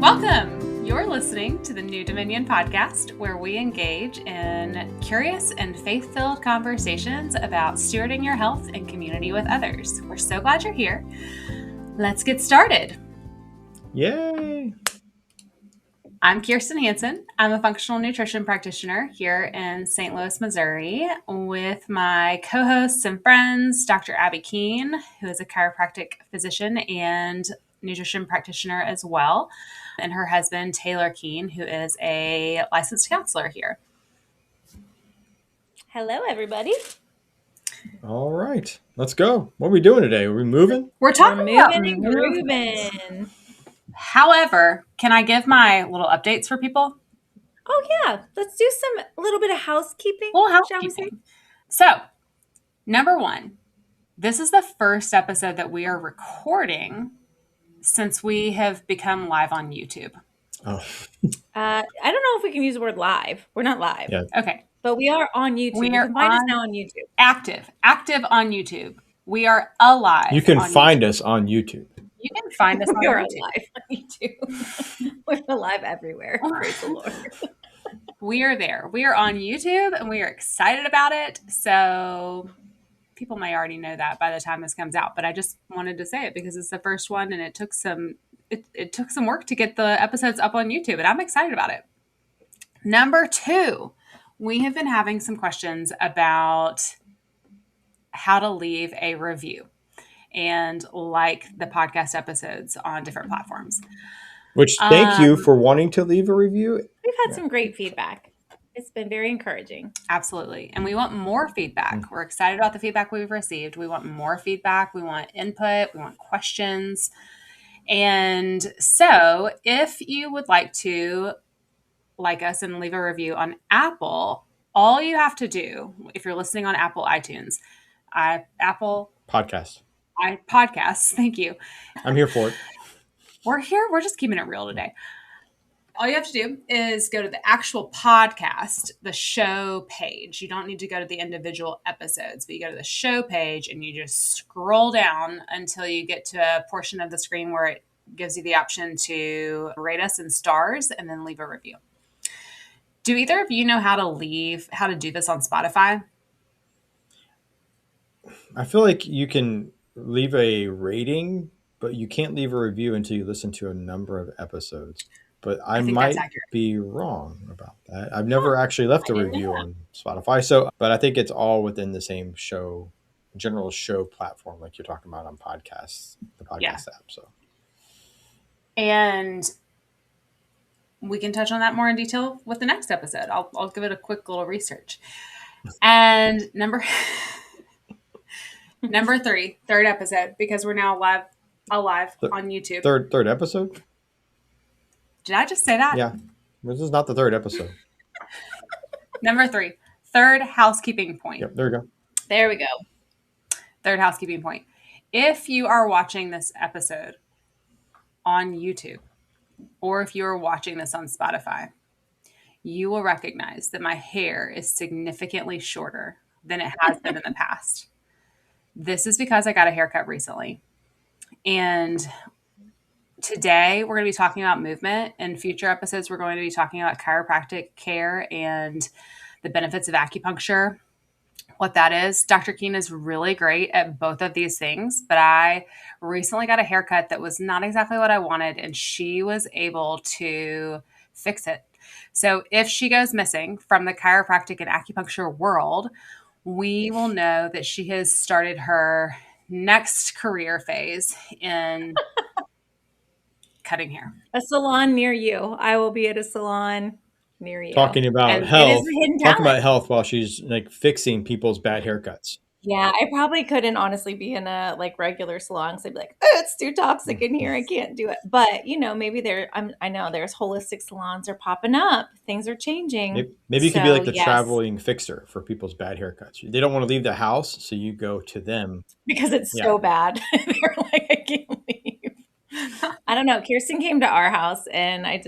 Welcome! You're listening to the New Dominion podcast, where we engage in curious and faith-filled conversations about stewarding your health and community with others. We're so glad you're here. Let's get started. Yay! I'm Kirsten Hansen. I'm a functional nutrition practitioner here in St. Louis, Missouri, with my co-hosts and friends, Dr. Abby Keene, who is a chiropractic physician and nutrition practitioner as well, and her husband, Taylor Keene, who is a licensed counselor here. Hello, everybody. All right, let's go. What are we doing today? Are we moving? We're talking about moving and grooving. However, can I give my little updates for people? Oh, yeah. Let's do a little bit of housekeeping, shall we say? So, number one, this is the first episode that we are recording since we have become live on YouTube. Oh, I don't know if we can use the word live. We're not live. yeah. Okay. But we are on YouTube. You can find us now on YouTube. Active on YouTube. We are alive. You can find us on YouTube. You can find us on We're YouTube. alive on YouTube. We're alive everywhere. Praise the Lord. We are there. We are on YouTube and we are excited about it. So people may already know that by the time this comes out, but I just wanted to say it because it's the first one and it took some work to get the episodes up on YouTube, and I'm excited about it. Number two, we have been having some questions about how to leave a review and like the podcast episodes on different platforms. Which, thank you for wanting to leave a review. We've had some great feedback. It's been very encouraging. Absolutely. And we want more feedback. We're excited about the feedback we've received. We want more feedback. We want input. We want questions. And so if you would like to like us and leave a review on Apple, all you have to do, if you're listening on Apple iTunes, Apple Podcast. Podcasts, thank you. I'm here for it. We're here. We're just keeping it real today. All you have to do is go to the actual podcast, the show page. You don't need to go to the individual episodes, but you go to the show page and you just scroll down until you get to a portion of the screen where it gives you the option to rate us in stars and then leave a review. Do either of you know how to do this on Spotify? I feel like you can leave a rating, but you can't leave a review until you listen to a number of episodes. But I might be wrong about that. I've never actually left a review on Spotify. But I think it's all within the same general show platform, like you're talking about on podcasts, the podcast app. So, and we can touch on that more in detail with the next episode. I'll give it a quick little research. And number three, third episode, because we're now alive on YouTube. Third episode? Did I just say that? Yeah. This is not the third episode. Number three, third housekeeping point. Yep, there we go. There we go. Third housekeeping point. If you are watching this episode on YouTube, or if you are watching this on Spotify, you will recognize that my hair is significantly shorter than it has been in the past. This is because I got a haircut recently. And today, we're going to be talking about movement. In future episodes, we're going to be talking about chiropractic care and the benefits of acupuncture, what that is. Dr. Keene is really great at both of these things, but I recently got a haircut that was not exactly what I wanted, and she was able to fix it. So if she goes missing from the chiropractic and acupuncture world, we will know that she has started her next career phase in cutting hair. A salon near you. I will be at a salon near you. Talking about health while she's like fixing people's bad haircuts. Yeah, I probably couldn't honestly be in a regular salon because I'd be like, oh, it's too toxic in here. I can't do it. But maybe I know there's holistic salons are popping up. Things are changing. Maybe you could be like the traveling fixer for people's bad haircuts. They don't want to leave the house, so you go to them because it's so bad. They're like, I can't leave. I don't know. Kirsten came to our house and I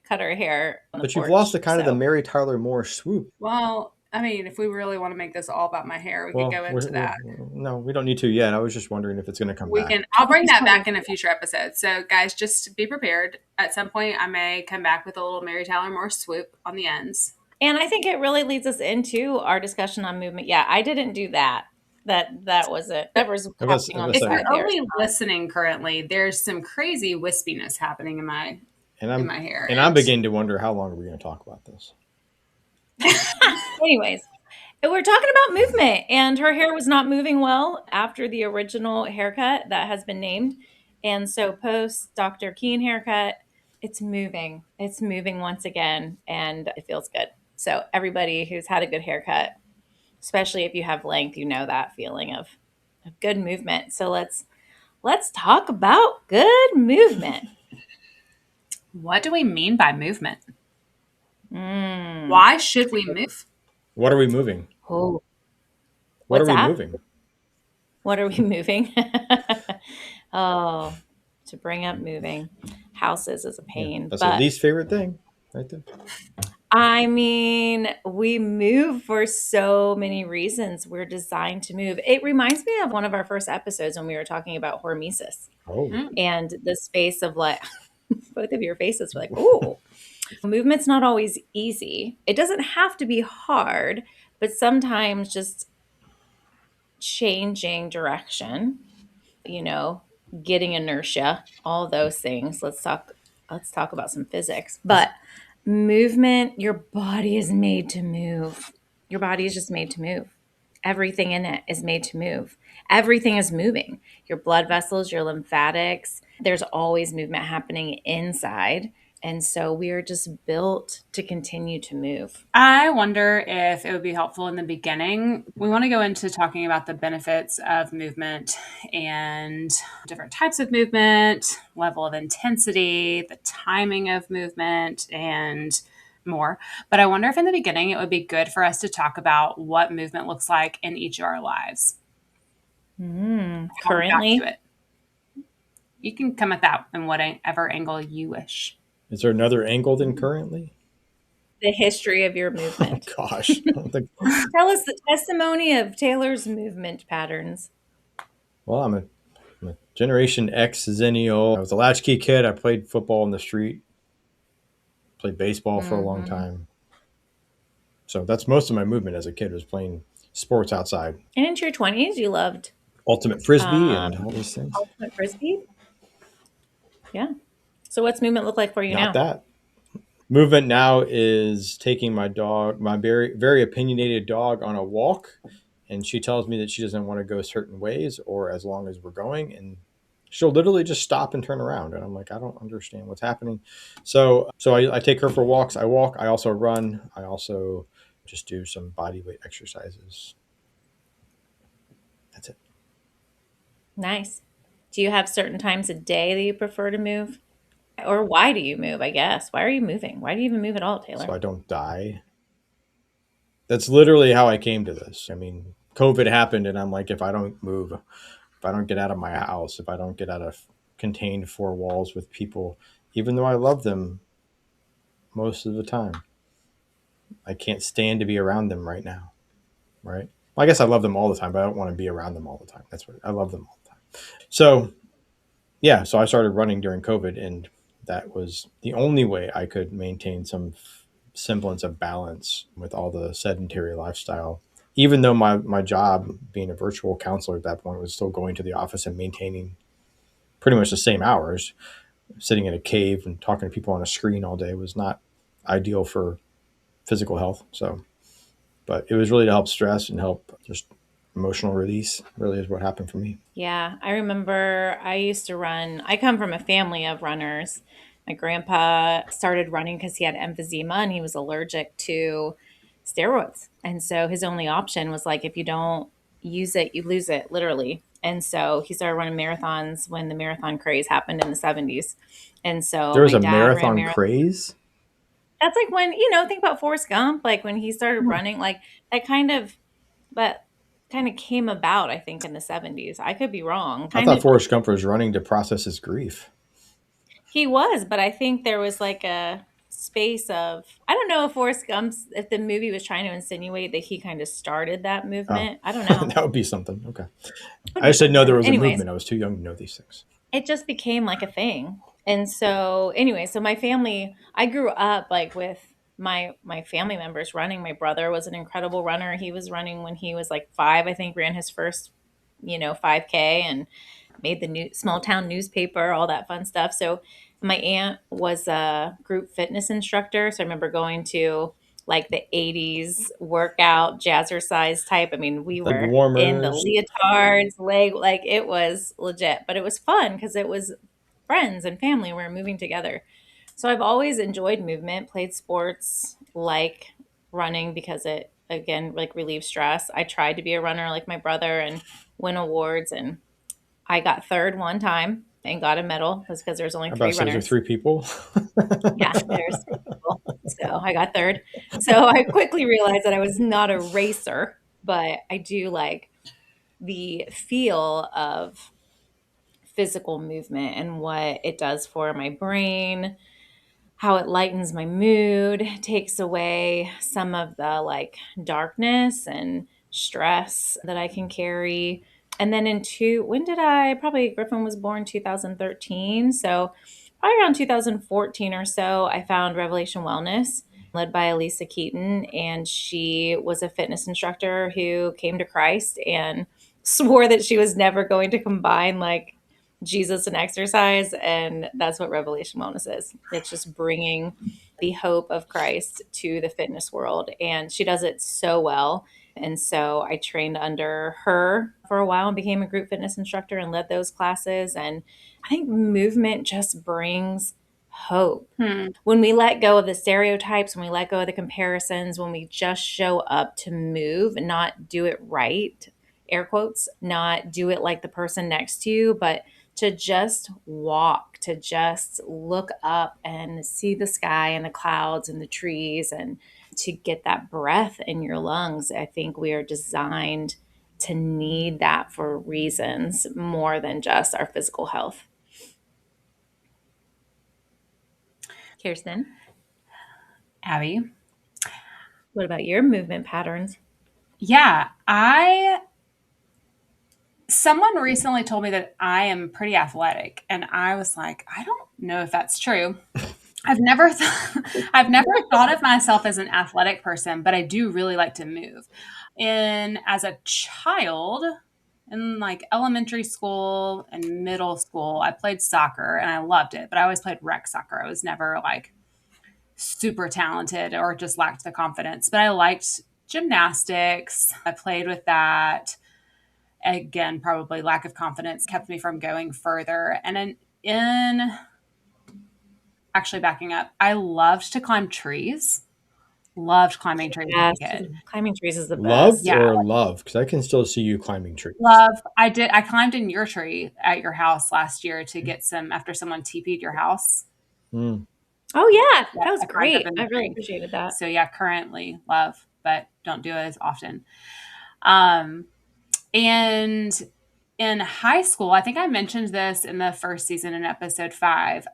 cut her hair. But you've lost the Mary Tyler Moore swoop. Well, I mean, if we really want to make this all about my hair, we could go into that. No, we don't need to yet. I was just wondering if it's going to come back. I'll bring that back in a future episode. So, guys, just be prepared. At some point, I may come back with a little Mary Tyler Moore swoop on the ends. And I think it really leads us into our discussion on movement. Yeah, I didn't do that. That was it. That was happening on the If you're only listening currently, there's some crazy wispiness happening in my hair. And I'm beginning to wonder, how long are we going to talk about this? Anyways, we're talking about movement, and her hair was not moving well after the original haircut that has been named. And so post Dr. Keen haircut, it's moving. It's moving once again, and it feels good. So everybody who's had a good haircut, especially if you have length, you know that feeling of good movement. So let's talk about good movement. What do we mean by movement? Why should we move? What are we moving? Oh, what are we moving? What are we moving? Oh, to bring up moving houses is a pain. Yeah, that's my least favorite thing right there. I mean, we move for so many reasons. We're designed to move. It reminds me of one of our first episodes when we were talking about hormesis. And the space of like, both of your faces were like, oh, movement's not always easy. It doesn't have to be hard, but sometimes just changing direction, getting inertia, all those things. Let's talk about some physics. But movement, your body is made to move. Your body is just made to move. Everything in it is made to move. Everything is moving. Your blood vessels, your lymphatics, there's always movement happening inside. And so we are just built to continue to move. I wonder if it would be helpful in the beginning. We want to go into talking about the benefits of movement and different types of movement, level of intensity, the timing of movement, and more. But I wonder if in the beginning it would be good for us to talk about what movement looks like in each of our lives. Currently, you can come at that in whatever angle you wish. Is there another angle than currently? The history of your movement. Oh, gosh. Tell us the testimony of Taylor's movement patterns. Well, I'm a Generation X Zennial. I was a latchkey kid. I played football in the street. Played baseball for a long time. So that's most of my movement as a kid, was playing sports outside. And into your 20s, you loved ultimate frisbee and all these things. Ultimate frisbee? Yeah. So what's movement look like for you now? Not that. Movement now is taking my dog, my very, very opinionated dog, on a walk. And she tells me that she doesn't want to go certain ways or as long as we're going. And she'll literally just stop and turn around. And I'm like, I don't understand what's happening. So I take her for walks. I walk. I also run. I also just do some body weight exercises. That's it. Nice. Do you have certain times a day that you prefer to move? Or why do you move, I guess? Why are you moving? Why do you even move at all, Taylor? So I don't die. That's literally how I came to this. I mean, COVID happened and I'm like, if I don't move, if I don't get out of my house, if I don't get out of contained four walls with people, even though I love them most of the time, I can't stand to be around them right now. Right? Well, I guess I love them all the time, but I don't want to be around them all the time. That's what I love them all the time. So yeah, so I started running during COVID, and that was the only way I could maintain some semblance of balance with all the sedentary lifestyle. Even though my job, being a virtual counselor at that point, was still going to the office and maintaining pretty much the same hours, sitting in a cave and talking to people on a screen all day was not ideal for physical health. So, but it was really to help stress and help just emotional release, really is what happened for me. Yeah, I remember I used to run. I come from a family of runners. My grandpa started running because he had emphysema and he was allergic to steroids. And so his only option was like, if you don't use it, you lose it, literally. And so he started running marathons when the marathon craze happened in the 70s. And so there was a marathon craze? That's like when, think about Forrest Gump, like when he started running, like that kind of came about, I think, in the 70s. I could be wrong. I thought Forrest Gump was running to process his grief. He was, but I think there was like a space of, I don't know if Forrest Gump's, if the movie was trying to insinuate that he kind of started that movement. I don't know. That would be something. Okay. Would I be just didn't know there something. was a Anyways, movement. I was too young to know these things. it just became like a thing. And so anyway, so my family, I grew up like with my family members running. My brother was an incredible runner. He was running when he was like 5, I think, ran his first, 5K, and made the new small town newspaper, all that fun stuff. So my aunt was a group fitness instructor. So I remember going to like the 80s workout jazzercise type. I mean, we Leg were in the warmers. leotards, like it was legit, but it was fun because it was friends and family. We were moving together. So I've always enjoyed movement, played sports like running because it, again, like relieves stress. I tried to be a runner like my brother and win awards, and I got third one time and got a medal. That's because there's only I'm about three to say, is there runners. 3 people? Yeah, there's 3 people. So I got third. So I quickly realized that I was not a racer, but I do like the feel of physical movement and what it does for my brain, how it lightens my mood, takes away some of the like darkness and stress that I can carry. And then when did probably Griffin was born 2013. So probably around 2014 or so, I found Revelation Wellness led by Elisa Keaton. And she was a fitness instructor who came to Christ and swore that she was never going to combine like Jesus and exercise. And that's what Revelation Wellness is. It's just bringing the hope of Christ to the fitness world. And she does it so well. And so I trained under her for a while and became a group fitness instructor and led those classes. And I think movement just brings hope. When we let go of the stereotypes, when we let go of the comparisons, when we just show up to move and not do it right, air quotes, not do it like the person next to you, but to just walk, to just look up and see the sky and the clouds and the trees, and to get that breath in your lungs. I think we are designed to need that for reasons more than just our physical health. Kirsten? Abby? What about your movement patterns? Yeah, someone recently told me that I am pretty athletic, and I was like, I don't know if that's true. I've never thought of myself as an athletic person, but I do really like to move. And as a child, in like elementary school and middle school, I played soccer and I loved it, but I always played rec soccer. I was never like super talented or just lacked the confidence, but I liked gymnastics. I played with that. Again, probably lack of confidence kept me from going further. And in actually backing up, I loved to climb trees. Loved climbing trees as a kid. Climbing trees is the best. Loved or love? Because I can still see you climbing trees. Love. I did. I climbed in your tree at your house last year to get some after someone TP'd your house. Mm. Oh yeah, Yeah, that was I climbed great. up in the I really tree. appreciated that. So yeah, currently love, but don't do it as often. And in high school, I think I mentioned this in the first season in episode 5.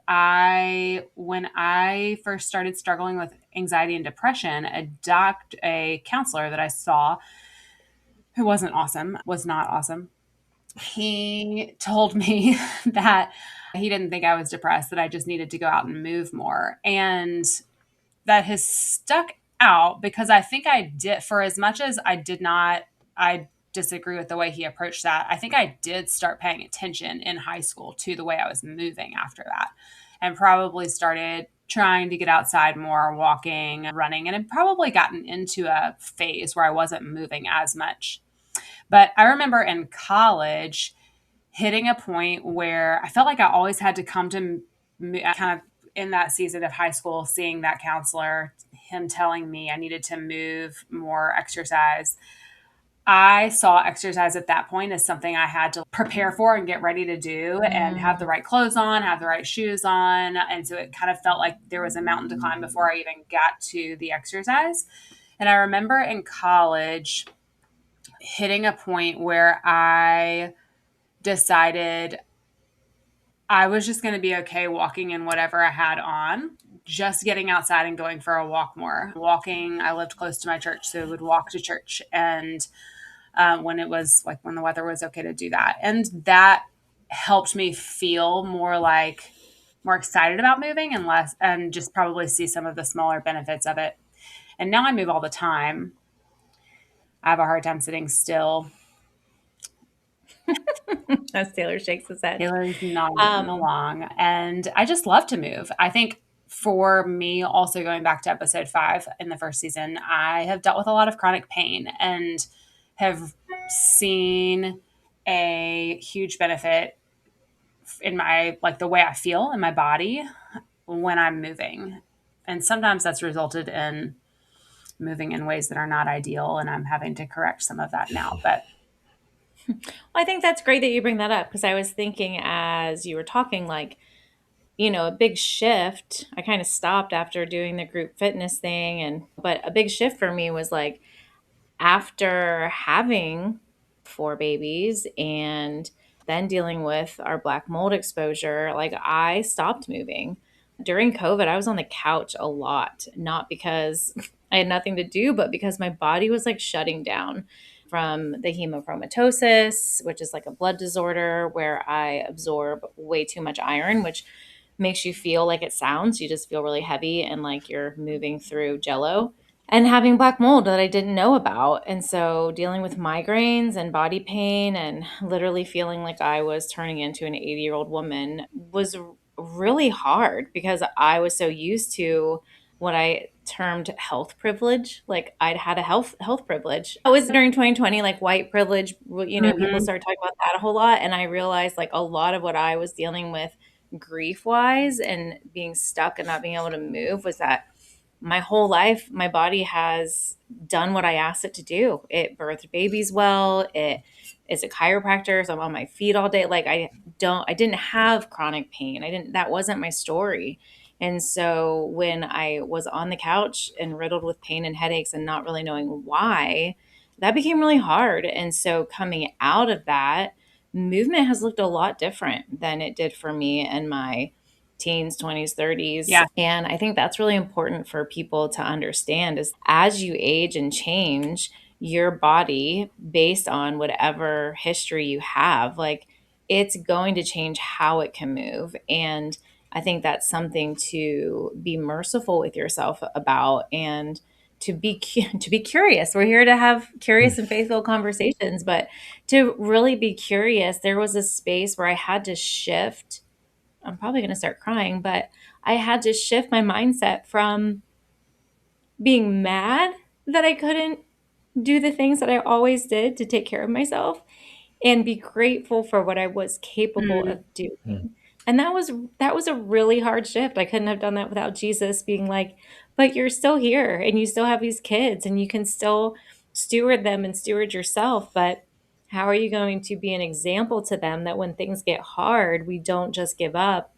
When I first started struggling with anxiety and depression, a counselor that I saw who was not awesome. He told me that he didn't think I was depressed, that I just needed to go out and move more. And that has stuck out because I think I did, for as much as I disagree with the way he approached that. I think I did start paying attention in high school to the way I was moving after that, and probably started trying to get outside more, walking, running, and had probably gotten into a phase where I wasn't moving as much. But I remember in college hitting a point where I felt like I always had to come to kind of in that season of high school, seeing that counselor, him telling me I needed to move more, exercise. I saw exercise at that point as something I had to prepare for and get ready to do and have the right clothes on, have the right shoes on. And so it kind of felt like there was a mountain to climb before I even got to the exercise. And I remember in college hitting a point where I decided I was just going to be okay walking in whatever I had on. just getting outside and going for a walk more. Walking, I lived close to my church, so I would walk to church. And when it was like when the weather was okay to do that. And that helped me feel more excited about moving and just probably see some of the smaller benefits of it. And now I move all the time. I have a hard time sitting still. As Taylor shakes his head. Taylor's nodding along. And I just love to move. I think for me, also going back to episode 5 in the first season, I have dealt with a lot of chronic pain and have seen a huge benefit in my, like the way I feel in my body when I'm moving. And sometimes that's resulted in moving in ways that are not ideal. And I'm having to correct some of that now. But I think that's great that you bring that up, because I was thinking as you were talking, like, you know, a big shift. I kind of stopped after doing the group fitness thing. But a big shift for me was like after having 4 babies and then dealing with our black mold exposure, like I stopped moving. During COVID, I was on the couch a lot, not because I had nothing to do, but because my body was like shutting down from the hemochromatosis, which is like a blood disorder where I absorb way too much iron, which makes you feel like it sounds. You just feel really heavy and like you're moving through jello. And having black mold that I didn't know about. And so dealing with migraines and body pain and literally feeling like I was turning into an 80-year-old woman was really hard, because I was so used to what I termed health privilege. Like I'd had a health privilege. I was during 2020, like white privilege, you know, people started talking about that a whole lot. And I realized like a lot of what I was dealing with grief wise and being stuck and not being able to move was that my whole life, my body has done what I asked it to do. It birthed babies well. It is a chiropractor, so I'm on my feet all day. Like I didn't have chronic pain. That wasn't my story. And so when I was on the couch and riddled with pain and headaches and not really knowing why, that became really hard. And so coming out of that, movement has looked a lot different than it did for me in my teens, 20s, 30s. Yeah. And I think that's really important for people to understand is as you age and change, your body, based on whatever history you have, like it's going to change how it can move. And I think that's something to be merciful with yourself about and to be curious. We're here to have curious and faithful conversations, but to really be curious, there was a space where I had to shift. I'm probably going to start crying, but I had to shift my mindset from being mad that I couldn't do the things that I always did to take care of myself and be grateful for what I was capable of doing. And that was a really hard shift. I couldn't have done that without Jesus being like, but you're still here and you still have these kids and you can still steward them and steward yourself. But how are you going to be an example to them that when things get hard, we don't just give up?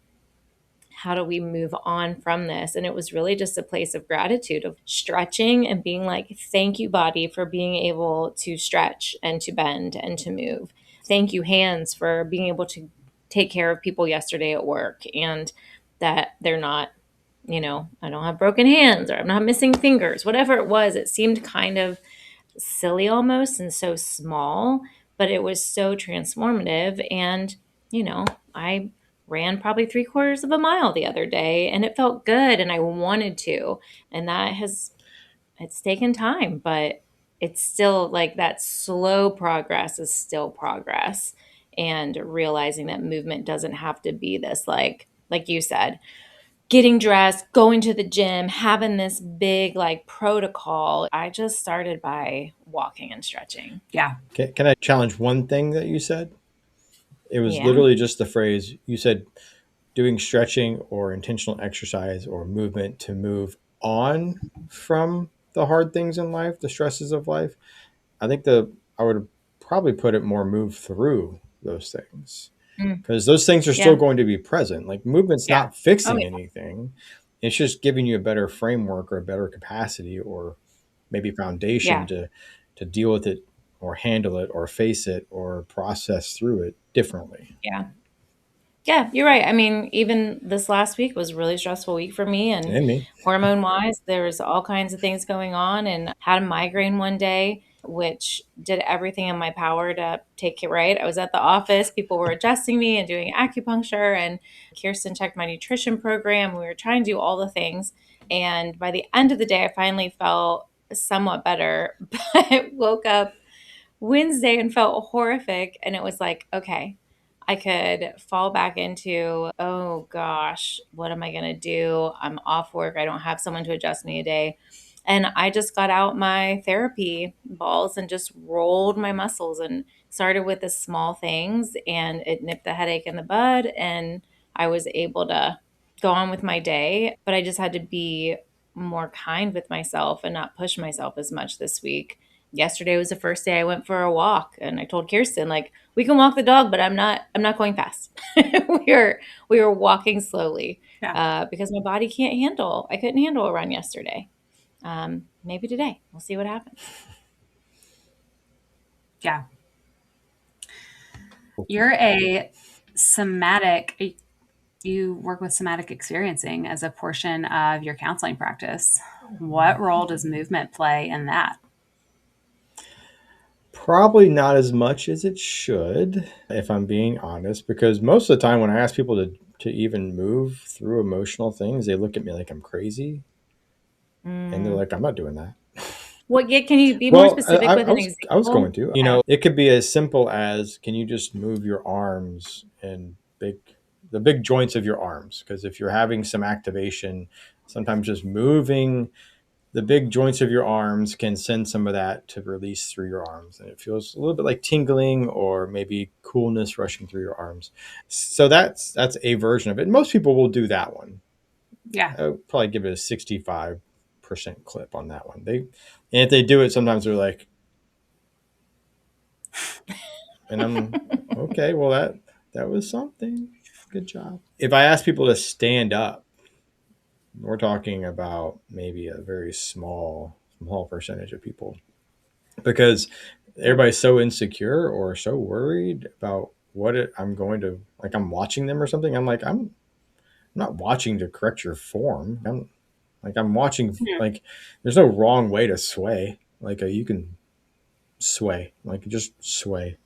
How do we move on from this? And it was really just a place of gratitude, of stretching and being like, thank you, body, for being able to stretch and to bend and to move. Thank you, hands, for being able to take care of people yesterday at work and that they're not, you know, I don't have broken hands or I'm not missing fingers, whatever it was. It seemed kind of silly almost and so small, but it was so transformative. And, you know, I ran probably 3/4 of a mile the other day and it felt good and I wanted to. And it's taken time, but it's still like that slow progress is still progress. And realizing that movement doesn't have to be this like you said, getting dressed, going to the gym, having this big like protocol. I just started by walking and stretching. Yeah. Can I challenge one thing that you said? It was Yeah. literally just the phrase you said, doing stretching or intentional exercise or movement to move on from the hard things in life, the stresses of life. I think I would probably put it more move through those things, because those things are still going to be present. Like movement's not fixing anything. It's just giving you a better framework or a better capacity or maybe foundation to deal with it or handle it or face it or process through it differently. Yeah. Yeah, you're right. I mean, even this last week was a really stressful week for me, and me. hormone wise, there was all kinds of things going on, and had a migraine one day, which did everything in my power to take it right. I was at the office, people were adjusting me and doing acupuncture, and Kirsten checked my nutrition program. We were trying to do all the things. And by the end of the day, I finally felt somewhat better, but woke up Wednesday and felt horrific. And it was like, okay, I could fall back into, oh gosh, what am I going to do? I'm off work. I don't have someone to adjust me a day. And I just got out my therapy balls and just rolled my muscles and started with the small things, and it nipped the headache in the bud. And I was able to go on with my day. But I just had to be more kind with myself and not push myself as much this week. Yesterday was the first day I went for a walk, and I told Kirsten, like, we can walk the dog, but I'm not going fast. We were walking slowly, because my body can't handle. I couldn't handle a run yesterday. Maybe today we'll see what happens. Yeah. You're a somatic, you work with somatic experiencing as a portion of your counseling practice. What role does movement play in that? Probably not as much as it should, if I'm being honest, because most of the time when I ask people to even move through emotional things, they look at me like I'm crazy. And they're like, I'm not doing that. What can you be more specific with an example? I was going to. It could be as simple as, can you just move your arms and the big joints of your arms? Because if you're having some activation, sometimes just moving the big joints of your arms can send some of that to release through your arms. And it feels a little bit like tingling or maybe coolness rushing through your arms. So that's a version of it. Most people will do that one. Yeah. I'll probably give it a 65% clip on that one. And if they do it, sometimes they're like, and I'm okay, well, that was something. Good job. If I ask people to stand up, we're talking about maybe a very small percentage of people, because everybody's so insecure or so worried about I'm going to, like, I'm watching them or something. I'm like, I'm not watching to correct your form. I'm watching, like, there's no wrong way to sway. Like, you can sway, like, just sway,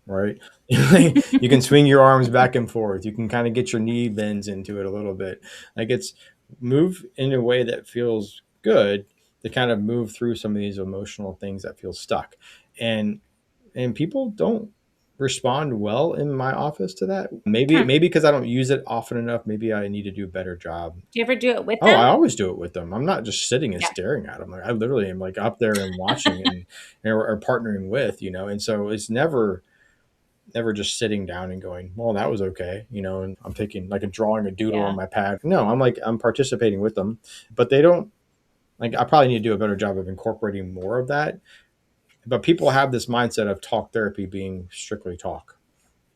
right? You can swing your arms back and forth. You can kind of get your knee bends into it a little bit. Like, it's move in a way that feels good to kind of move through some of these emotional things that feel stuck. And people don't respond well in my office to that. Maybe because I don't use it often enough. Maybe I need to do a better job. Do you ever do it with them? I always do it with them. I'm not just sitting and staring at them. Like, I literally am, like, up there and watching and or partnering with, and so it's never just sitting down and going, well, that was okay, and I'm taking, like, drawing a doodle on my pad. No, I'm participating with them, but they don't, like, I probably need to do a better job of incorporating more of that. But people have this mindset of talk therapy being strictly talk.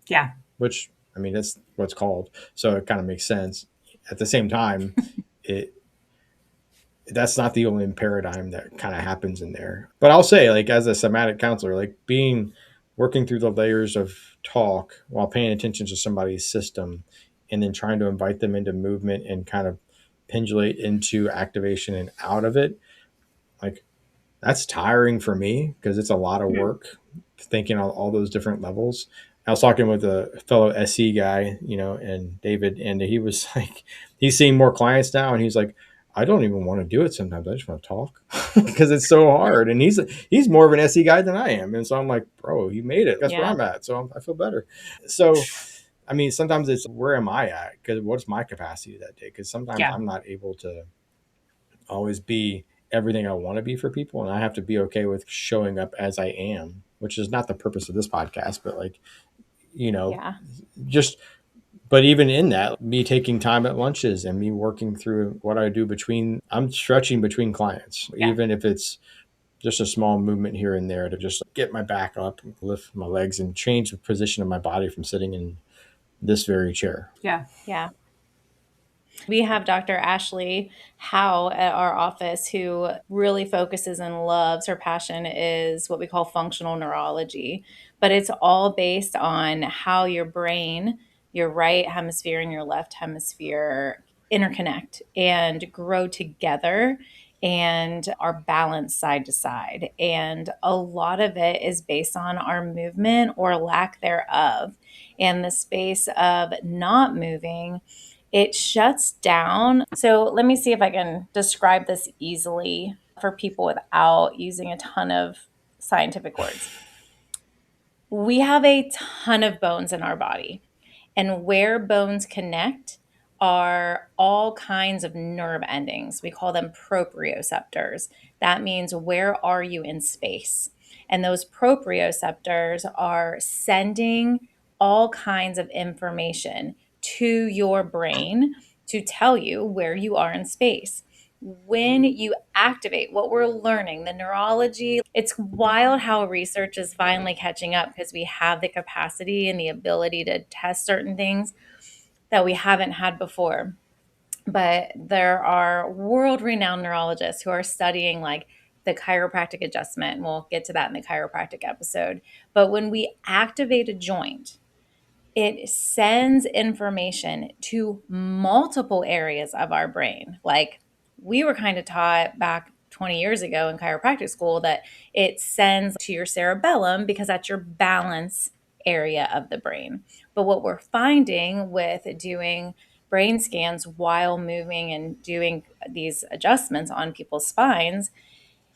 Yeah. Which, I mean, that's what it's called. So it kind of makes sense. At the same time, that's not the only paradigm that kind of happens in there. But I'll say, like, as a somatic counselor, like, working through the layers of talk while paying attention to somebody's system, and then trying to invite them into movement and kind of pendulate into activation and out of it, like, that's tiring for me, because it's a lot of work thinking on all those different levels. I was talking with a fellow SE guy, and David, and he was like, he's seeing more clients now, and he's like, I don't even want to do it sometimes. I just want to talk because it's so hard. And he's more of an SE guy than I am. And so I'm like, bro, you made it. That's where I'm at. So I feel better. So, I mean, sometimes it's, where am I at? Because what's my capacity that day? Because sometimes I'm not able to always be everything I want to be for people. And I have to be okay with showing up as I am, which is not the purpose of this podcast, but, like, just, but even in that, me taking time at lunches and me working through what I do I'm stretching between clients, even if it's just a small movement here and there to just get my back up, lift my legs, and change the position of my body from sitting in this very chair. Yeah. Yeah. We have Dr. Ashley Howe at our office, who really focuses and loves, her passion is what we call functional neurology. But it's all based on how your brain your right hemisphere and your left hemisphere interconnect and grow together and are balanced side to side. And a lot of it is based on our movement or lack thereof. And the space of not moving, it shuts down. So let me see if I can describe this easily for people without using a ton of scientific words. We have a ton of bones in our body, and where bones connect are all kinds of nerve endings. We call them proprioceptors. That means where are you in space? And those proprioceptors are sending all kinds of information to your brain to tell you where you are in space. When you activate what we're learning, the neurology, it's wild how research is finally catching up because we have the capacity and the ability to test certain things that we haven't had before. But there are world renowned neurologists who are studying like the chiropractic adjustment. And we'll get to that in the chiropractic episode. But when we activate a joint, it sends information to multiple areas of our brain. Like we were kind of taught back 20 years ago in chiropractic school that it sends to your cerebellum because that's your balance area of the brain. But what we're finding with doing brain scans while moving and doing these adjustments on people's spines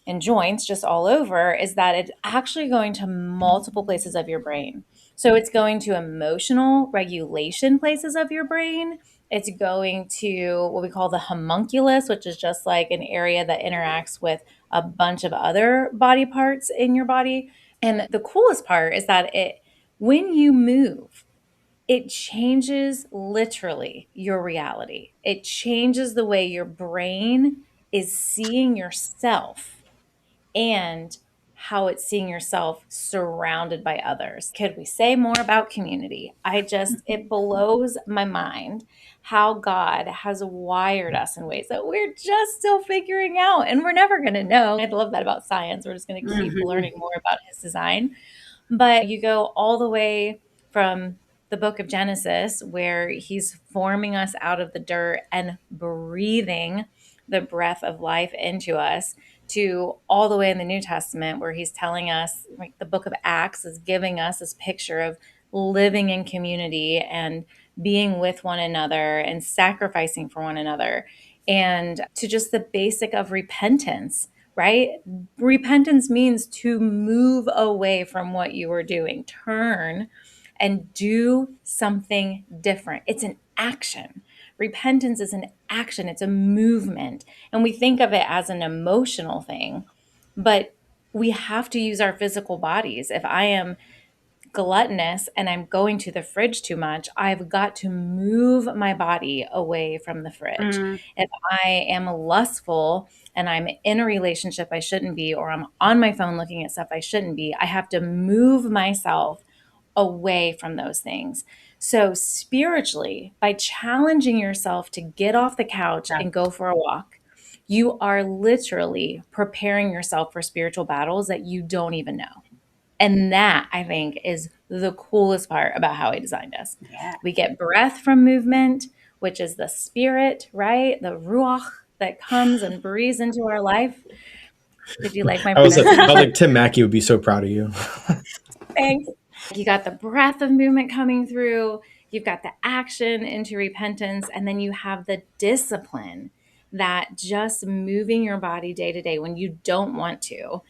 and joints just all over is that it's actually going to multiple places of your brain. So it's going to emotional regulation places of your brain. It's going to what we call the homunculus, which is just like an area that interacts with a bunch of other body parts in your body. And the coolest part is that when you move, it changes literally your reality. It changes the way your brain is seeing yourself and how it's seeing yourself surrounded by others. Could we say more about community? It blows my mind how God has wired us in ways that we're just still figuring out and we're never going to know. I love that about science. We're just going to keep learning more about his design. But you go all the way from the book of Genesis, where he's forming us out of the dirt and breathing the breath of life into us, to all the way in the New Testament, where he's telling us, like the book of Acts is giving us this picture of living in community and being with one another and sacrificing for one another, and to just the basic of repentance, right? Repentance means to move away from what you were doing, turn and do something different. It's an action. Repentance is an action, it's a movement. And we think of it as an emotional thing, but we have to use our physical bodies. If I am gluttonous and I'm going to the fridge too much, I've got to move my body away from the fridge. If I am lustful and I'm in a relationship I shouldn't be, or I'm on my phone looking at stuff I shouldn't be, I have to move myself away from those things. So spiritually, by challenging yourself to get off the couch and go for a walk, you are literally preparing yourself for spiritual battles that you don't even know. And that, I think, is the coolest part about how he designed us. Yeah. We get breath from movement, which is the spirit, right? The ruach that comes and breathes into our life. Did you like my pronunciation? I was like, Tim Mackey would be so proud of you. Thanks. You got the breath of movement coming through. You've got the action into repentance. And then you have the discipline that just moving your body day to day when you don't want to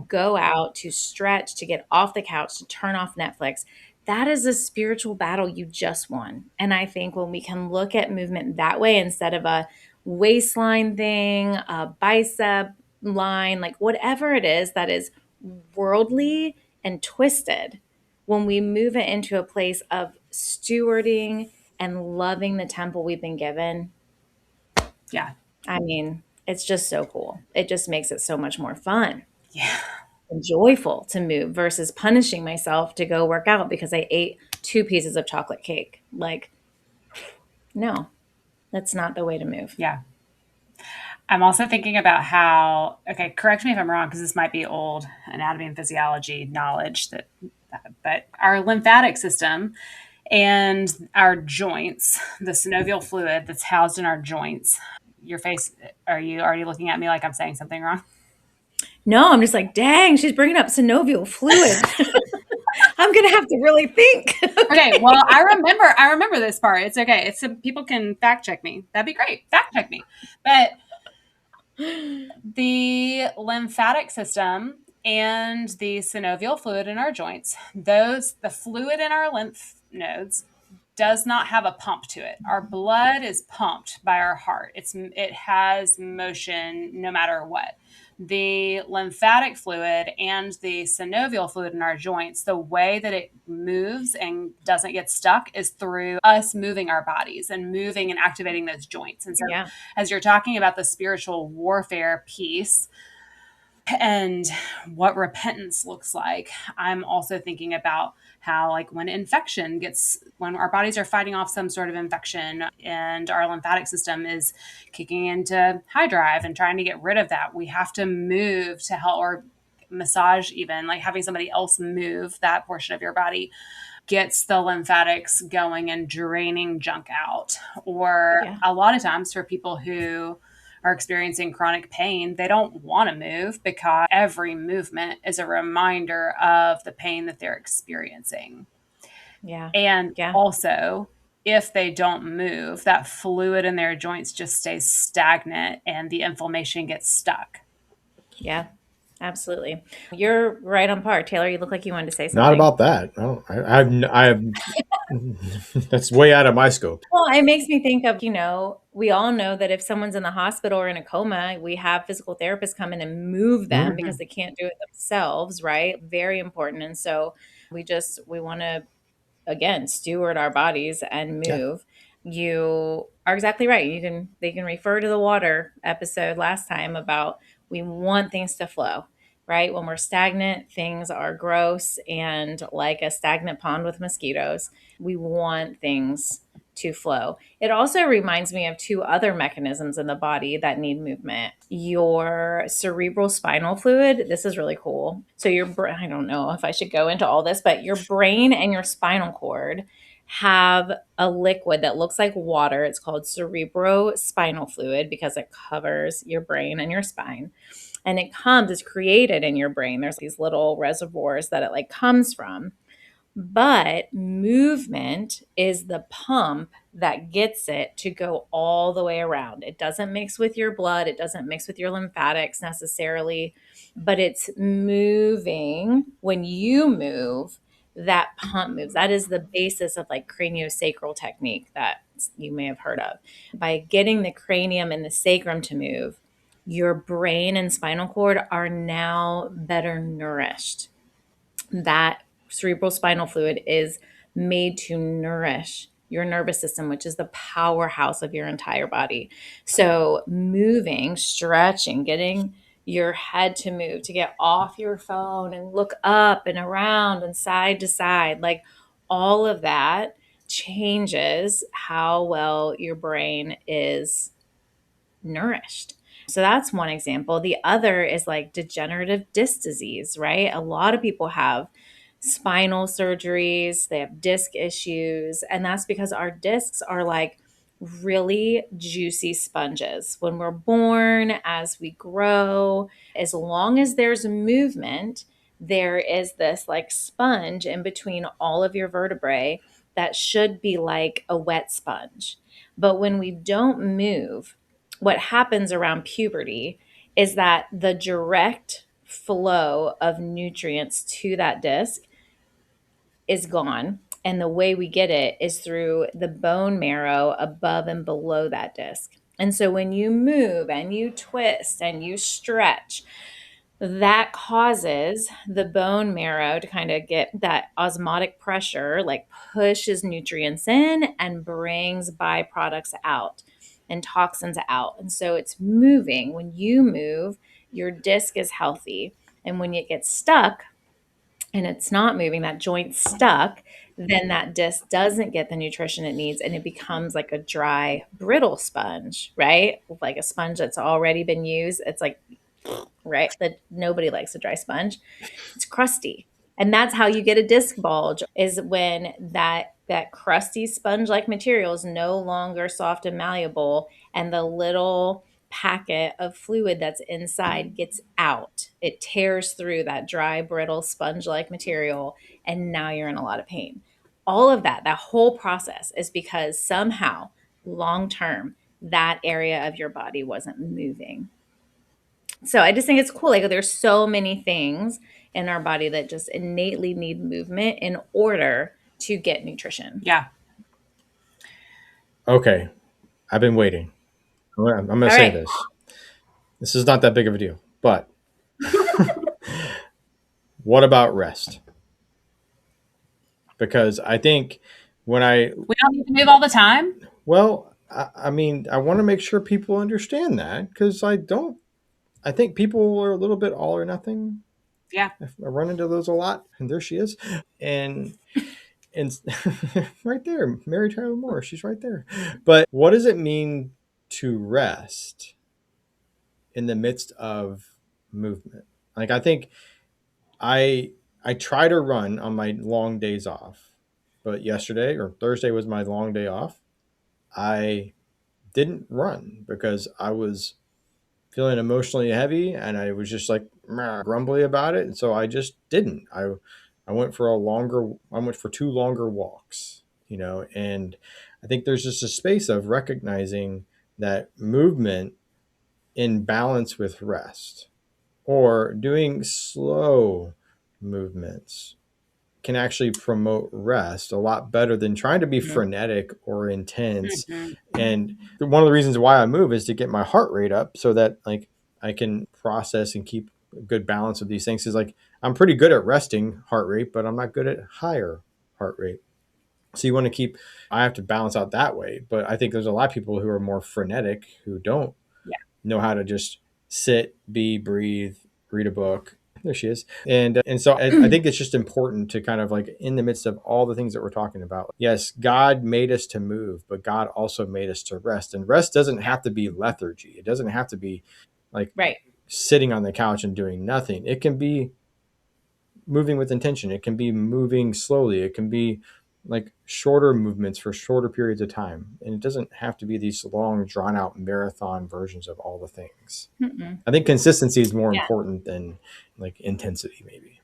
go out, to stretch, to get off the couch, to turn off Netflix. That is a spiritual battle you just won. And I think when we can look at movement that way instead of a waistline thing, a bicep line, like whatever it is that is worldly and twisted, when we move it into a place of stewarding and loving the temple we've been given. Yeah. I mean, it's just so cool. It just makes it so much more fun. Yeah. And joyful to move versus punishing myself to go work out because I ate 2 pieces of chocolate cake. Like, no, that's not the way to move. Yeah. I'm also thinking about how, okay, correct me if I'm wrong, because this might be old anatomy and physiology knowledge, but our lymphatic system And our joints, the synovial fluid that's housed in our joints. Your face, are you already looking at me like I'm saying something wrong? No, I'm just like, dang, she's bringing up synovial fluid. I'm gonna have to really think. Okay, well, I remember this part. It's okay. It's people can fact check me. That'd be great. Fact check me. But the lymphatic system and the synovial fluid in our joints, the fluid in our lymph nodes does not have a pump to it. Our blood is pumped by our heart. It has motion no matter what. The lymphatic fluid and the synovial fluid in our joints, the way that it moves and doesn't get stuck is through us moving our bodies and moving and activating those joints. And so, as you're talking about the spiritual warfare piece, and what repentance looks like, I'm also thinking about how, like, when our bodies are fighting off some sort of infection and our lymphatic system is kicking into high drive and trying to get rid of that, we have to move to help, or massage, even like having somebody else move that portion of your body gets the lymphatics going and draining junk out. Or a lot of times for people who are experiencing chronic pain, they don't want to move because every movement is a reminder of the pain that they're experiencing. And also, if they don't move, that fluid in their joints just stays stagnant and the inflammation gets stuck. Yeah, absolutely. You're right on par. Taylor, you look like you wanted to say something. Not about that. I have that's way out of my scope. Well, it makes me think of, we all know that if someone's in the hospital or in a coma, we have physical therapists come in and move them because they can't do it themselves, right? Very important. And so we want to, again, steward our bodies and move. You are exactly right. They can refer to the water episode last time about we want things to flow, right? When we're stagnant, things are gross and like a stagnant pond with mosquitoes. We want things to flow. It also reminds me of two other mechanisms in the body that need movement. Your cerebral spinal fluid, this is really cool. So I don't know if I should go into all this, but your brain and your spinal cord have a liquid that looks like water. It's called cerebrospinal fluid because it covers your brain and your spine. And it's created in your brain. There's these little reservoirs that it comes from. But movement is the pump that gets it to go all the way around. It doesn't mix with your blood. It doesn't mix with your lymphatics necessarily, but it's moving. When you move, that pump moves. That is the basis of craniosacral technique that you may have heard of. By getting the cranium and the sacrum to move, your brain and spinal cord are now better nourished. That cerebral spinal fluid is made to nourish your nervous system, which is the powerhouse of your entire body. So moving, stretching, getting your head to move, to get off your phone and look up and around and side to side, all of that changes how well your brain is nourished. So that's one example. The other is degenerative disc disease, right? A lot of people have spinal surgeries, they have disc issues, and that's because our discs are really juicy sponges. When we're born, as we grow, as long as there's movement, there is this sponge in between all of your vertebrae that should be like a wet sponge. But when we don't move, what happens around puberty is that the direct flow of nutrients to that disc is gone. And the way we get it is through the bone marrow above and below that disc. And so when you move and you twist and you stretch, that causes the bone marrow to kind of get that osmotic pressure, pushes nutrients in and brings byproducts out and toxins out. And so it's moving. When you move, your disc is healthy. And when it gets stuck and it's not moving, that joint's stuck, then that disc doesn't get the nutrition it needs and it becomes like a dry, brittle sponge, right? Like a sponge that's already been used. It's right? That nobody likes a dry sponge. It's crusty. And that's how you get a disc bulge, is when that that crusty sponge-like material is no longer soft and malleable, and the little packet of fluid that's inside gets out. It tears through that dry, brittle, sponge-like material, and now you're in a lot of pain. All of that whole process is because somehow, long term, that area of your body wasn't moving. So I just think it's cool. Like, there's so many things in our body that just innately need movement in order to get nutrition. Yeah. Okay. I've been waiting. I'm going to say this. This is not that big of a deal, but what about rest? Because I think we don't need to move all the time. Well, I mean, I want to make sure people understand that, because I think people are a little bit all or nothing. Yeah. I run into those a lot, and there she is. And right there, Mary Tyler Moore, she's right there. But what does it mean to rest in the midst of movement? Like, I think I try to run on my long days off, but yesterday or Thursday was my long day off. I didn't run because I was feeling emotionally heavy, and I was just like grumbly about it, and so I just didn't. I went for two longer walks, and I think there's just a space of recognizing that movement in balance with rest, or doing slow movements, can actually promote rest a lot better than trying to be frenetic or intense. Mm-hmm. And one of the reasons why I move is to get my heart rate up, so that like I can process and keep a good balance of these things. Is like, I'm pretty good at resting heart rate, but I'm not good at higher heart rate. So I have to balance out that way. But I think there's a lot of people who are more frenetic, who don't know how to just sit, breathe, read a book. There she is. And so I think it's just important to kind of like, in the midst of all the things that we're talking about, yes, God made us to move, but God also made us to rest. And rest doesn't have to be lethargy. It doesn't have to be like sitting on the couch and doing nothing. It can be moving with intention. It can be moving slowly. It can be like shorter movements for shorter periods of time. And it doesn't have to be these long, drawn out marathon versions of all the things. Mm-mm. I think consistency is more important than like intensity, maybe.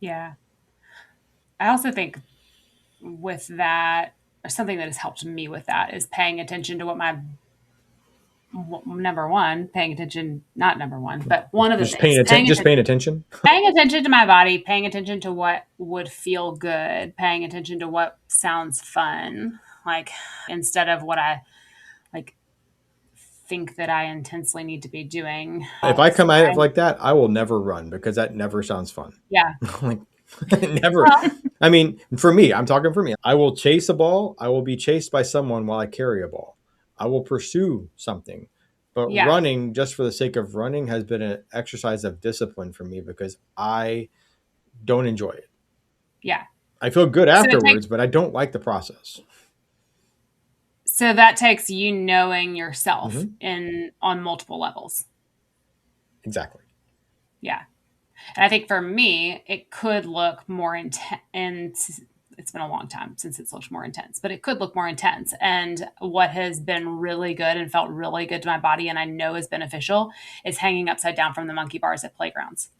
Yeah. I also think with that, or something that has helped me with that, is paying attention to what my paying attention to my body, paying attention to what would feel good, paying attention to what sounds fun, like instead of what I like think that I intensely need to be doing. If I come at it like that, I will never run, because that never sounds fun. Yeah. Like never. Well, I mean, for me, I'm talking for me. I will chase a ball. I will be chased by someone while I carry a ball. I will pursue something. But running just for the sake of running has been an exercise of discipline for me, because I don't enjoy it. Yeah. I feel good afterwards, but I don't like the process. So that takes you knowing yourself on multiple levels. Exactly. Yeah. And I think for me, it could look more intense. It's been a long time since it's looked more intense, but it could look more intense. And what has been really good and felt really good to my body, and I know is beneficial, is hanging upside down from the monkey bars at playgrounds.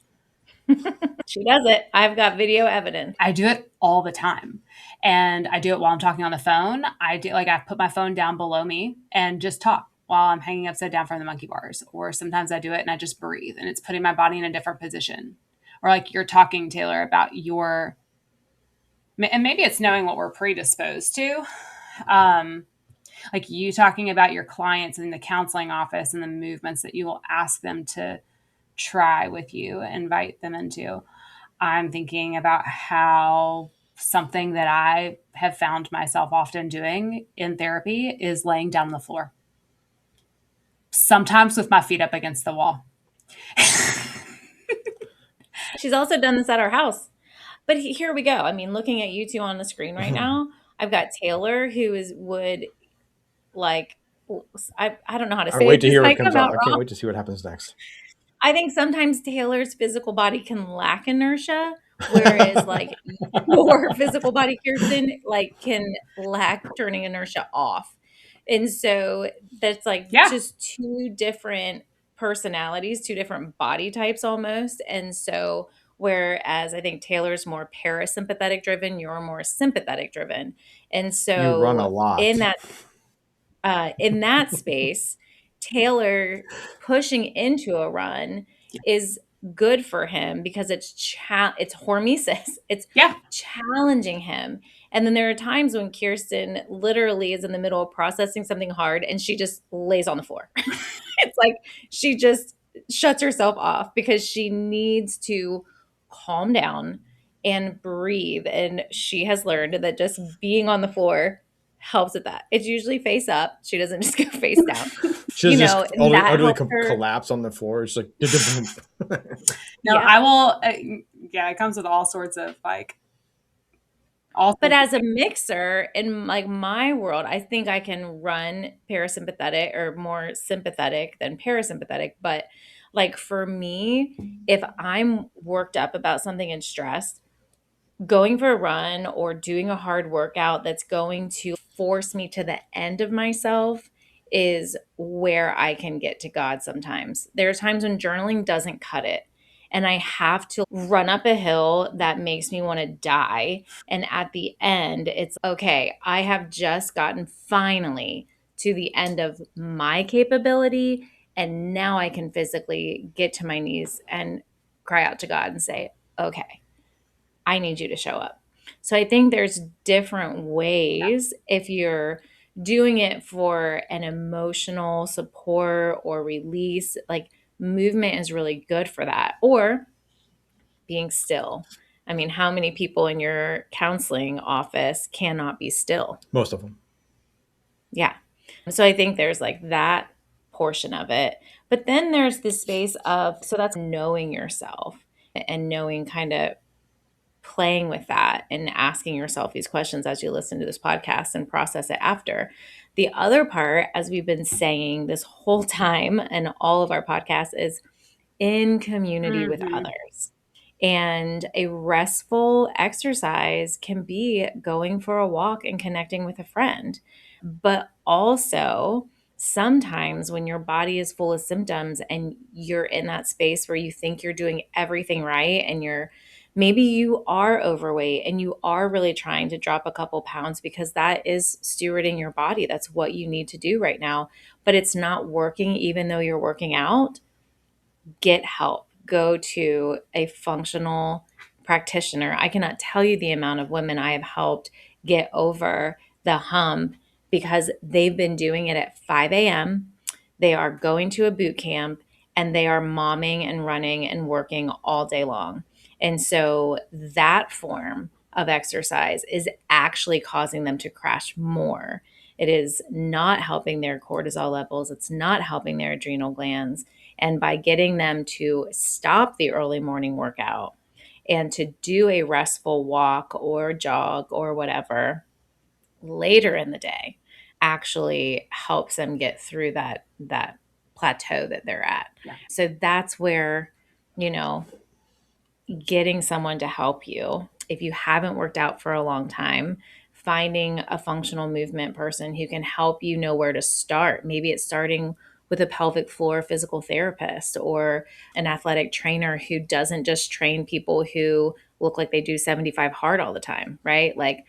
She does it. I've got video evidence. I do it all the time. And I do it while I'm talking on the phone. I put my phone down below me and just talk while I'm hanging upside down from the monkey bars. Or sometimes I do it and I just breathe, and it's putting my body in a different position. Or like you're talking, Taylor, about and maybe it's knowing what we're predisposed to. Like you talking about your clients in the counseling office and the movements that you will ask them to try with you, invite them into. I'm thinking about how something that I have found myself often doing in therapy is laying down on the floor. Sometimes with my feet up against the wall. She's also done this at our house. But here we go. I mean, looking at you two on the screen right now, I've got Taylor, who would like, I don't know how to say it. I wait to hear what comes out. I can't wait to see what happens next. I think sometimes Taylor's physical body can lack inertia, Whereas like your physical body, Kirsten, like can lack turning inertia off. And so that's like just two different personalities, two different body types almost. And so whereas I think Taylor's more parasympathetic driven, you're more sympathetic driven. And You run a so lot. in that space, Taylor pushing into a run is good for him because it's hormesis. It's challenging him. And then there are times when Kirsten literally is in the middle of processing something hard and she just lays on the floor. It's like she just shuts herself off because she needs to calm down and breathe. And she has learned that just being on the floor helps with that. It's usually face up. She doesn't just go face down. She'll just utterly collapse on the floor. It's like, no, I will. It comes with all sorts of like. But as a mixer in like my world, I think I can run parasympathetic or more sympathetic than parasympathetic. But like for me, if I'm worked up about something and stressed, going for a run or doing a hard workout that's going to force me to the end of myself is where I can get to God sometimes. There are times when journaling doesn't cut it. And I have to run up a hill that makes me want to die. And at the end, it's okay, I have just gotten finally to the end of my capability. And now I can physically get to my knees and cry out to God and say, okay, I need you to show up. So I think there's different ways if you're doing it for an emotional support or release, like movement is really good for that. Or being still. I mean, how many people in your counseling office cannot be still? Most of them. Yeah. So I think there's like that portion of it. But then there's this space of, so that's knowing yourself and knowing kind of playing with that and asking yourself these questions as you listen to this podcast and process it after. The other part, as we've been saying this whole time and all of our podcasts, is in community with others. And a restful exercise can be going for a walk and connecting with a friend. But also, sometimes when your body is full of symptoms and you're in that space where you think you're doing everything right and maybe you are overweight and you are really trying to drop a couple pounds because that is stewarding your body. That's what you need to do right now, but it's not working even though you're working out. Get help. Go to a functional practitioner. I cannot tell you the amount of women I have helped get over the hump because they've been doing it at 5 a.m. They are going to a boot camp and they are momming and running and working all day long. And so that form of exercise is actually causing them to crash more. It is not helping their cortisol levels. It's not helping their adrenal glands. And by getting them to stop the early morning workout and to do a restful walk or jog or whatever later in the day actually helps them get through that plateau that they're at. Yeah. So that's where, getting someone to help you, if you haven't worked out for a long time, finding a functional movement person who can help you know where to start. Maybe it's starting with a pelvic floor physical therapist or an athletic trainer who doesn't just train people who look like they do 75 hard all the time, right? Like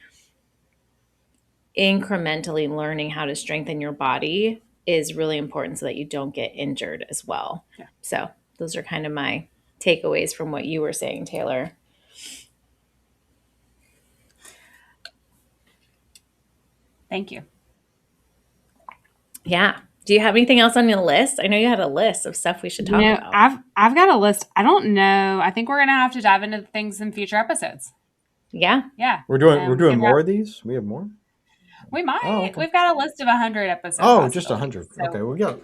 incrementally learning how to strengthen your body is really important so that you don't get injured as well. Yeah. So those are kind of my takeaways from what you were saying, Taylor. Thank you. Yeah. Do you have anything else on your list? I know you had a list of stuff we should talk about. I've got a list. I don't know. I think we're going to have to dive into things in future episodes. Yeah. Yeah. We're doing more of these? We have more? We might. Oh, okay. We've got a list of 100 episodes. Oh, just 100. So okay, we got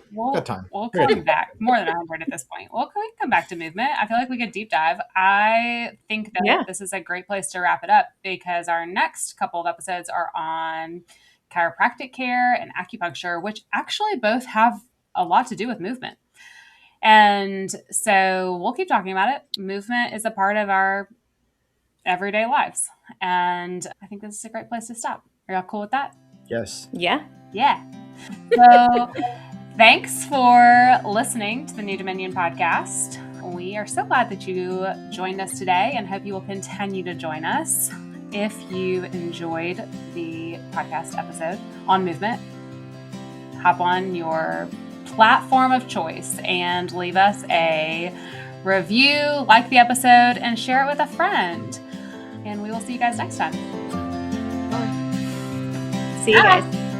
time. We'll come back. More than 100 at this point. We can come back to movement. I feel like we could deep dive. I think that this is a great place to wrap it up because our next couple of episodes are on chiropractic care and acupuncture, which actually both have a lot to do with movement. And so we'll keep talking about it. Movement is a part of our everyday lives. And I think this is a great place to stop. Are y'all cool with that? Yes. Yeah. Yeah. So thanks for listening to the New Dominion podcast. We are so glad that you joined us today and hope you will continue to join us. If you enjoyed the podcast episode on movement, hop on your platform of choice and leave us a review, like the episode, and share it with a friend. And we will see you guys next time. See you guys.